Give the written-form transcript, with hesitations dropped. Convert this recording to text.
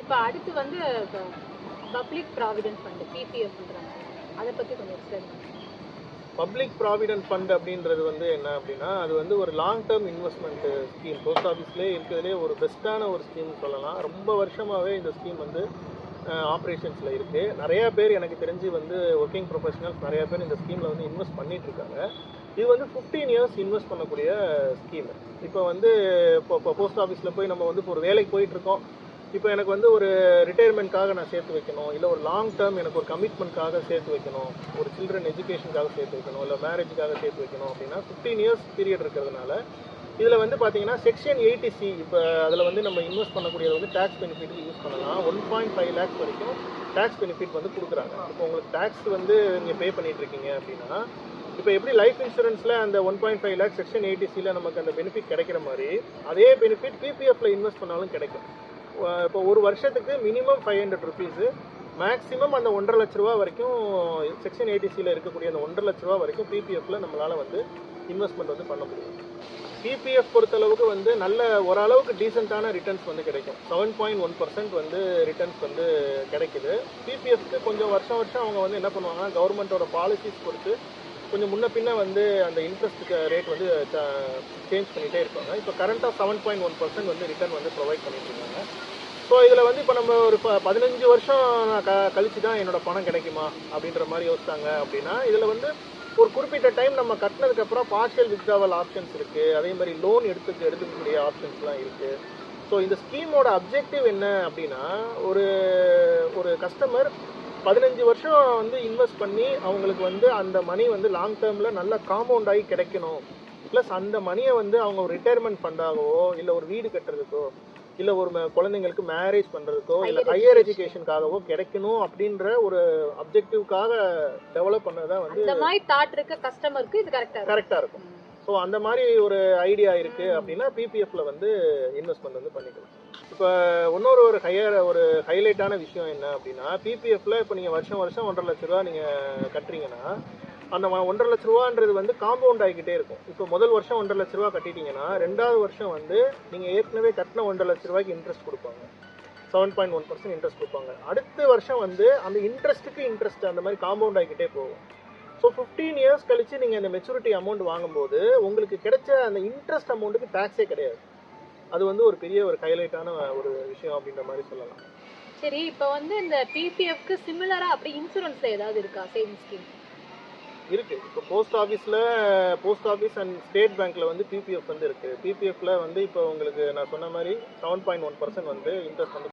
இப்போ அடுத்து வந்து பப்ளிக் ப்ராவிடென்ட் ஃபண்ட் பிபிஎஃப்ன்றாங்க, அதை பற்றி கொஞ்சம் எக்ஸ்பிளைன் பண்ணுங்க. பப்ளிக் ப்ராவிடென்ட் ஃபண்ட் அப்படின்றது வந்து என்ன அப்படின்னா, அது வந்து ஒரு long term investment scheme. Post ஆஃபீஸ்லேயே இருக்கிறதுலே ஒரு பெஸ்ட்டான ஒரு ஸ்கீம் சொல்லலாம். ரொம்ப வருஷமாகவே இந்த ஸ்கீம் வந்து ஆப்ரேஷன்ஸில் இருக்குது. நிறையா பேர் எனக்கு தெரிஞ்சு வந்து ஒர்க்கிங் ப்ரொஃபஷனல்ஸ் நிறையா பேர் இந்த ஸ்கீமில் வந்து இன்வெஸ்ட் பண்ணிகிட்ருக்காங்க. இது வந்து 15 இயர்ஸ் இன்வெஸ்ட் பண்ணக்கூடிய ஸ்கீமு. இப்போ வந்து இப்போ போஸ்ட் ஆஃபீஸில் போய் நம்ம வந்து இப்போ ஒரு வேலைக்கு போயிட்டுருக்கோம். இப்போ எனக்கு வந்து ஒரு ரிட்டையர்மெண்ட்காக நான் சேர்த்து வைக்கணும், இல்லை ஒரு லாங் டேர்ம் எனக்கு ஒரு கமிட்மெண்ட்காக சேர்த்து வைக்கணும், ஒரு சில்ட்ரன் எஜுகேஷனுக்காக சேர்த்து வைக்கணும், இல்லை மேரேஜுக்காக சேர்த்து வைக்கணும் அப்படின்னா 15 இயர்ஸ் பீரியட் இருக்கிறதுனால இதில் வந்து பார்த்தீங்கன்னா செக்ஷன் 80C இப்போ அதில் வந்து நம்ம இன்வெஸ்ட் பண்ணக்கூடியது வந்து டேக்ஸ் பெனிஃபிட்டுக்கு யூஸ் பண்ணலாம். 1.5 lakhs வரைக்கும் டேக்ஸ் பெனிஃபிட் வந்து கொடுக்குறாங்க. இப்போ உங்களுக்கு டேக்ஸ் வந்து நீங்கள் பே பண்ணிட்டு இருக்கீங்க அப்படின்னா, இப்போ எப்படி லைஃப் இன்சூரன்ஸில் அந்த 1.5 lakhs செக்ஷன் 80Cயில் நமக்கு அந்த பெனிஃபிட் கிடைக்கிற மாதிரி அதே பெனிஃபிட் பிபிஎஃப்ல இன்வெஸ்ட் பண்ணாலும் கிடைக்கும். இப்போ ஒரு வருஷத்துக்கு மினிமம் 500 rupees, மேக்ஸிமம் அந்த 1.5 லட்ச ரூபா வரைக்கும் செக்ஷன் 80Cயில் இருக்கக்கூடிய அந்த 1.5 லட்ச ரூபா வரைக்கும் பிபிஎஃப்ல நம்மளால் வந்து இன்வெஸ்ட்மெண்ட் வந்து பண்ண முடியும். பிபிஎஃப் பொறுத்தளவுக்கு வந்து நல்ல ஓரளவுக்கு டீசெண்டான ரிட்டர்ன்ஸ் வந்து கிடைக்கும். 7.1% வந்து ரிட்டர்ன்ஸ் வந்து கிடைக்குது. பிபிஎஃப்க்கு கொஞ்சம் வருஷம் அவங்க வந்து என்ன பண்ணுவாங்கன்னா, கவர்மெண்ட்டோட பாலிசிஸ் பொறுத்து கொஞ்சம் முன்ன பின்ன வந்து அந்த இன்ட்ரெஸ்ட் ரேட் வந்து சேஞ்ச் பண்ணிகிட்டே இருப்பாங்க. இப்போ கரண்ட்டாக 7.1% வந்து ரிட்டர்ன் வந்து ப்ரொவைட் பண்ணிட்டு இருக்காங்க. ஸோ இதில் வந்து இப்போ நம்ம ஒரு 15 வருஷம் கழிச்சு தான் என்னோட பணம் கிடைக்குமா அப்படின்ற மாதிரி யோசிச்சாங்க அப்படின்னா, இதில் வந்து ஒரு குறிப்பிட்ட டைம் நம்ம கட்டினதுக்கப்புறம் பார்ஷியல் வித்ட்ராவல் ஆப்ஷன்ஸ் இருக்குது. அதே மாதிரி லோன் எடுத்துக்கக்கூடிய ஆப்ஷன்ஸ்லாம் இருக்குது. ஸோ இந்த ஸ்கீமோட அப்ஜெக்டிவ் என்ன அப்படின்னா, ஒரு ஒரு கஸ்டமர் 15 வருஷம் வந்து இன்வெஸ்ட் பண்ணி அவங்களுக்கு வந்து அந்த மணி வந்து லாங் டேர்மில் நல்ல காம்பவுண்ட் ஆகி கிடைக்கணும். ப்ளஸ் அந்த மணியை வந்து அவங்க ஒரு ரிட்டையர்மெண்ட் ஃபண்டாகவோ, இல்லை ஒரு வீடு கட்டுறதுக்கோ, இல்லை ஒரு குழந்தைங்களுக்கு மேரேஜ் பண்ணுறதுக்கோ, இல்லை ஹையர் எஜுகேஷனுக்காகவோ கிடைக்கணும் அப்படின்ற ஒரு அப்ஜெக்டிவ்காக டெவலப் பண்ணதான் வந்து இந்த மாதிரி தாட் இருக்க கஸ்டமருக்கு இது கரெக்டாக இருக்கும். ஸோ அந்த மாதிரி ஒரு ஐடியா இருக்குது அப்படின்னா பிபிஎஃப்ல வந்து இன்வெஸ்ட்மெண்ட் வந்து பண்ணிக்கலாம். இப்போ ஒரு ஹைலைட்டான விஷயம் என்ன அப்படின்னா, பிபிஎஃப்ல இப்போ நீங்கள் வருஷம் 1.5 லட்ச ரூபா நீங்கள் கட்டுறீங்கன்னா, அந்த 1.5 லட்ச ரூபான்றது வந்து காம்பவுண்ட் ஆகிக்கிட்டே இருக்கும். இப்போ முதல் வருஷம் 1.5 லட்ச ரூபா கட்டிட்டீங்கன்னா, 2வது வருஷம் வந்து நீங்கள் ஏற்கனவே கட்டின 1.5 லட்ச ரூபாய்க்கு இன்ட்ரெஸ்ட் கொடுப்பாங்க. 7.1% இன்ட்ரெஸ்ட் கொடுப்பாங்க. அடுத்த வருஷம் வந்து அந்த இன்ட்ரெஸ்ட் அந்த மாதிரி காம்பவுண்ட் ஆகிக்கிட்டே போகும். ஸோ 15 இயர்ஸ் கழிச்சு நீங்கள் அந்த மெச்சூரிட்டி அமௌண்ட் வாங்கும்போது உங்களுக்கு கிடைச்ச அந்த இன்ட்ரெஸ்ட் அமௌண்ட்டுக்கு டேக்ஸே கிடையாது. அது வந்து ஒரு பெரிய ஒரு ஹைலைட்டான ஒரு விஷயம் அப்படின்ற மாதிரி சொல்லலாம். சரி, இப்போ வந்து இந்த பிபிஎஃப்க்கு சிமிலராக அப்படி இன்சூரன்ஸில் ஏதாவது இருக்கா சேவிங் ஸ்கீம்? இருக்கு. இப்போ போஸ்ட் ஆஃபீஸ் அண்ட் ஸ்டேட் பேங்க்ல வந்து பிபிஎஃப் வந்து இருக்கு. பிபிஎஃப்ல வந்து இப்போ உங்களுக்கு நான் சொன்ன மாதிரி 7.1% வந்து இன்ட்ரெஸ்ட் வந்து